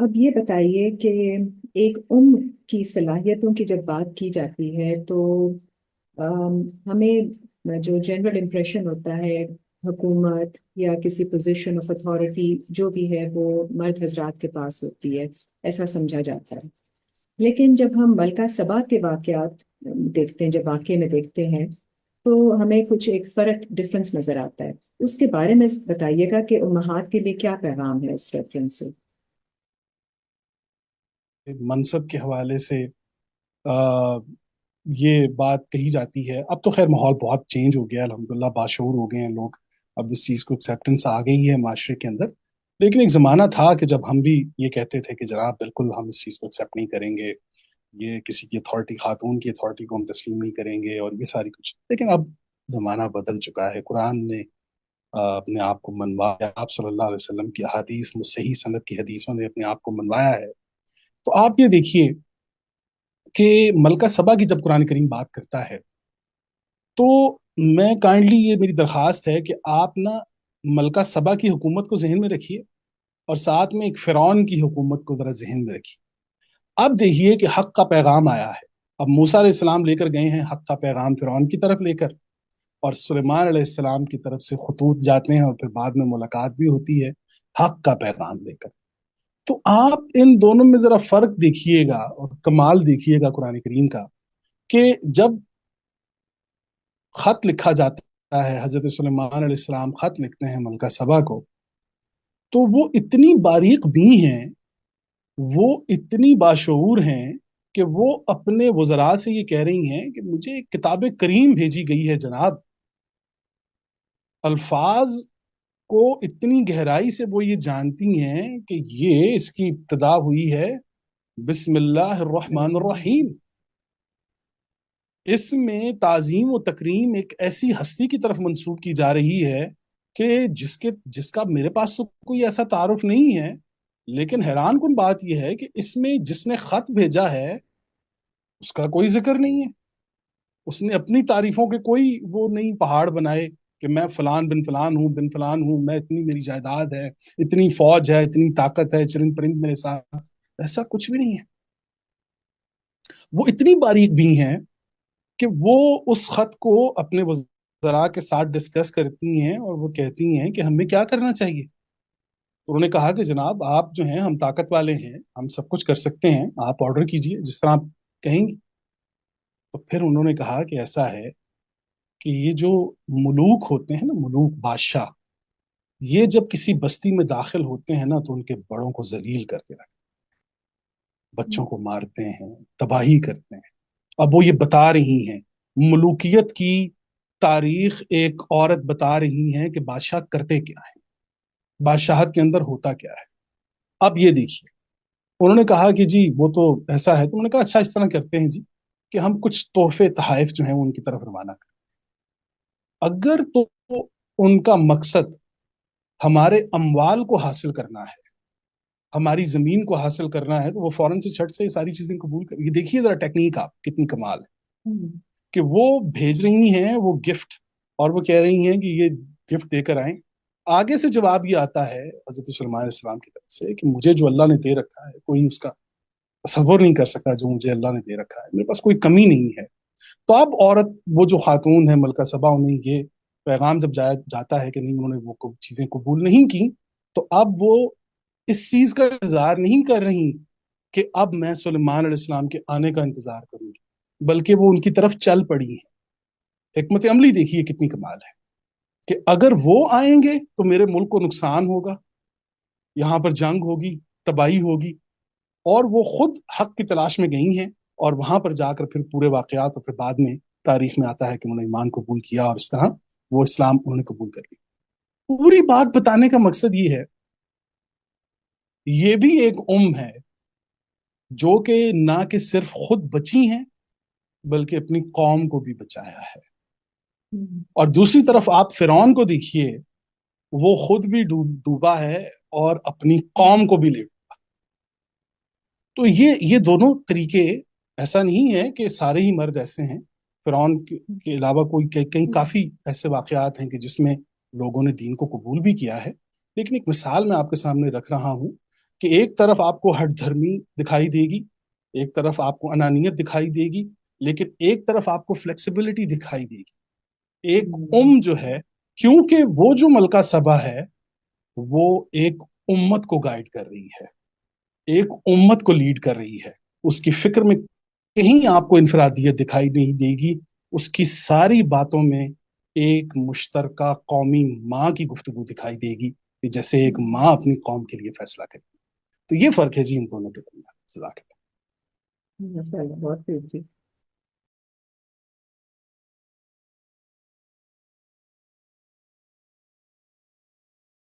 अब ये बताइए कि एक की सलाहियतों की जब बात की जाती है तो हमें जो जनरल इम्प्रेशन होता है हुकूमत या किसी पोजीशन ऑफ अथॉरिटी जो भी है वो मर्द हजरात के पास होती है, ऐसा समझा जाता है। लेकिन जब हम मलका सबा के वाकयात देखते हैं, जब वाकये में देखते हैं, तो हमें कुछ एक फर्क डिफरेंस नजर आता है। उसके बारे में बताइएगा कि उम्महात के लिए क्या पैगाम है उस रेफरेंस से। मनसब के हवाले से आ, ये बात कही जाती है। अब तो खैर माहौल बहुत चेंज हो गया है, अल्हम्दुलिल्लाह बाशऊर हो गए हैं लोग। अब इस चीज़ को एक्सेप्टेंस आ गई है माशरे के अंदर। लेकिन एक ज़माना था कि जब हम भी ये कहते थे कि जनाब बिल्कुल हम इस चीज़ को एक्सेप्ट नहीं करेंगे, ये किसी की अथॉरिटी, खातून की अथॉरिटी को हम तस्लीम नहीं करेंगे और ये सारी कुछ। लेकिन अब ज़माना बदल चुका है। कुरान ने अपने आप को मनवाया, आप सल्लल्लाहु अलैहि वसल्लम की हदीस में, सही सनद की हदीसों ने अपने आप को मनवाया है। तो आप ये देखिए कि मलका सबा की जब कुरान करीम बात करता है, तो मैं काइंडली, ये मेरी दरखास्त है कि आप ना मलका सबा की हुकूमत को जहन में रखिए और साथ में एक फिरौन की हुकूमत को जरा जहन में रखिए। अब देखिए कि हक का पैगाम आया है। अब मूसा अलैहिस्सलाम लेकर गए हैं हक का पैगाम फिरौन की तरफ लेकर, और सुलेमान अलैहिस्सलाम की तरफ से खतूत जाते हैं और फिर बाद में मुलाकात भी होती है हक का पैगाम लेकर। तो आप इन दोनों में जरा फर्क देखिएगा और कमाल देखिएगा कुरान करीम का, कि जब खत लिखा जाता है, हजरत सुलेमान अलैहिस्सलाम खत लिखते हैं मलका सबा को, तो वो इतनी बारीक भी हैं, वो इतनी बाशऊर हैं कि वो अपने वज़रा से ये कह रही हैं कि मुझे एक किताब करीम भेजी गई है जनाब। अल्फाज को इतनी गहराई से वो ये जानती हैं कि ये इसकी इब्तदा हुई है बिस्मिल्लाहिर्रहमानिर्रहीम। इसमें ताजीम व तकरीम एक ऐसी हस्ती की तरफ मंसूब की जा रही है कि जिसका मेरे पास तो कोई ऐसा तारुफ नहीं है। लेकिन हैरान कुन बात यह है कि इसमें जिसने खत भेजा है उसका कोई जिक्र नहीं है। उसने अपनी तारीफों के कोई वो नहीं पहाड़ बनाए कि मैं फलान बिन फलान हूँ, बिन फलान हूँ, मैं इतनी, मेरी जायदाद है, इतनी फौज है, इतनी ताकत है, चरिंद परिंद मेरे साथ। ऐसा कुछ भी नहीं है। वो इतनी बारीक भी हैं कि वो उस खत को अपने वज़रा के साथ डिस्कस करती हैं और वो कहती हैं कि हमें क्या करना चाहिए। तो उन्होंने कहा कि जनाब आप जो हैं, हम ताकत वाले हैं, हम सब कुछ कर सकते हैं, आप ऑर्डर कीजिए जिस तरह आप कहेंगी। तो फिर उन्होंने कहा कि ऐसा है कि ये जो मुलूक होते हैं ना, मुलूक बादशाह, ये जब किसी बस्ती में दाखिल होते हैं ना तो उनके बड़ों को जलील करके रखते, बच्चों को मारते हैं, तबाही करते हैं। अब वो ये बता रही हैं मुलूकियत की तारीख, एक औरत बता रही हैं कि बादशाह करते क्या है, बादशाहत के अंदर होता क्या है। अब ये देखिए, उन्होंने कहा कि जी वो तो ऐसा है। तो उन्होंने कहा अच्छा, इस तरह करते हैं जी कि हम कुछ तोहफे तहाइफ जो हैं वो उनकी तरफ रवाना करें। अगर तो उनका मकसद हमारे अमवाल को हासिल करना है, हमारी जमीन को हासिल करना है, तो वो फौरन से छट से ये सारी चीजें कबूल कर। ये देखिए जरा टेक्निक आप कितनी कमाल है हम्म। कि वो भेज रही हैं वो गिफ्ट, और वो कह रही हैं कि ये गिफ्ट देकर आए। आगे से जवाब ये आता है हजरत सलमान इस्लाम की तरफ से कि मुझे जो अल्लाह ने दे रखा है कोई उसका तसव्वुर नहीं कर सकता। जो मुझे अल्लाह ने दे रखा है मेरे पास कोई कमी नहीं है। तो अब औरत, वो जो खातून है मलका सबा, उन्हें ये पैगाम जब जाता है कि नहीं, उन्होंने वो चीजें कबूल नहीं की, तो अब वो इस चीज का इंतजार नहीं कर रही कि अब मैं सुलेमान अलैहिस्सलाम के आने का इंतजार करूंगी, बल्कि वो उनकी तरफ चल पड़ी है। हिकमत अमली देखिए कितनी कमाल है कि अगर वो आएंगे तो मेरे मुल्क को नुकसान होगा, यहाँ पर जंग होगी, तबाही होगी। और वो खुद हक की तलाश में गई हैं, और वहां पर जाकर फिर पूरे वाकयात, और फिर बाद में तारीख में आता है कि उन्होंने ईमान कबूल किया और इस तरह वो इस्लाम उन्होंने कबूल कर लिया। पूरी बात बताने का मकसद ये है, ये भी एक है जो कि ना कि सिर्फ खुद बची हैं बल्कि अपनी कौम को भी बचाया है। हम्म। और दूसरी तरफ आप फिरौन को देखिए, वो खुद भी डूबा है और अपनी कौम को भी ले। तो ये दोनों तरीके, ऐसा नहीं है कि सारे ही मर्द ऐसे हैं। फिरौन के अलावा कोई कहीं काफी ऐसे वाकयात हैं कि जिसमें लोगों ने दीन को कबूल भी किया है। लेकिन एक मिसाल मैं आपके सामने रख रहा हूँ کہ ایک طرف آپ کو ہٹ دھرمی دکھائی دے گی، ایک طرف آپ کو انانیت دکھائی دے گی، لیکن ایک طرف آپ کو فلیکسیبلٹی دکھائی دے گی۔ ایک جو ہے، کیونکہ وہ جو ملکہ سبا ہے وہ ایک امت کو گائیڈ کر رہی ہے، ایک امت کو لیڈ کر رہی ہے، اس کی فکر میں کہیں آپ کو انفرادیت دکھائی نہیں دے گی، اس کی ساری باتوں میں ایک مشترکہ قومی ماں کی گفتگو دکھائی دے گی، کہ جیسے ایک ماں اپنی قوم کے لیے فیصلہ کرے۔ تو یہ فرق ہے جی ان دونوں کے درمیان۔ ماشاء اللہ، بہت خوب جی۔